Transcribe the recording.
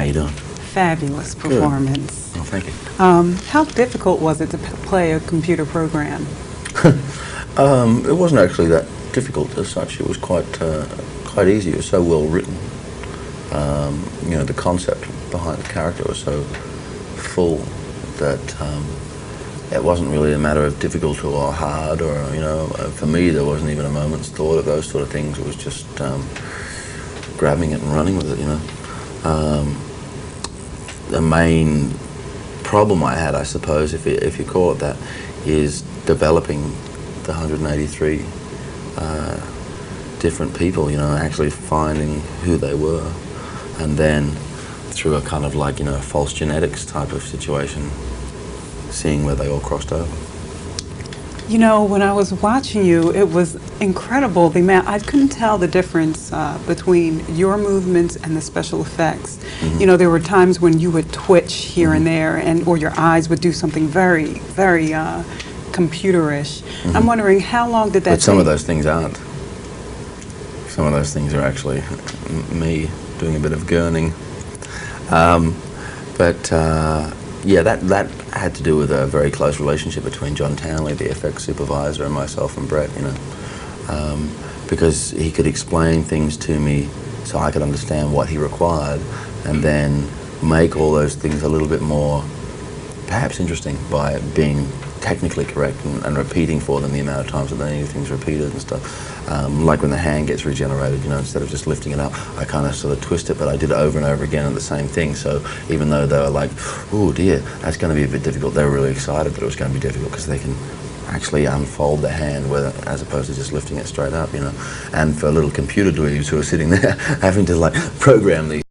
you doing? Fabulous performance. Oh, thank you. How difficult was it to play a computer program? It wasn't actually that difficult as such. It was quite easy. It was so well written. You know, the concept behind the character was so full that it wasn't really a matter of difficult or hard, or, you know, for me there wasn't even a moment's thought of those sort of things. It was just grabbing it and running with it, you know. The main problem I had, I suppose, if you call it that, is developing the 183 different people, you know, actually finding who they were, and then through a kind of like, you know, false genetics type of situation, seeing where they all crossed over. You know, when I was watching you, it was incredible. I couldn't tell the difference between your movements and the special effects. Mm-hmm. You know, there were times when you would twitch here and there, or your eyes would do something very, very computerish. Mm-hmm. I'm wondering, how long did that take? But some of those things aren't. Some of those things are actually me doing a bit of gurning. Yeah, that had to do with a very close relationship between John Townley, the effects supervisor, and myself and Brett, you know, because he could explain things to me so I could understand what he required, and then make all those things a little bit more perhaps interesting by being technically correct and repeating for them the amount of times that anything's repeated and stuff. Like when the hand gets regenerated, you know, instead of just lifting it up, I kind of sort of twist it, but I did it over and over again at the same thing. So even though they were like, oh dear, that's going to be a bit difficult, they were really excited that it was going to be difficult because they can actually unfold the hand as opposed to just lifting it straight up, you know. And for little computer dweebs who are sitting there having to like program these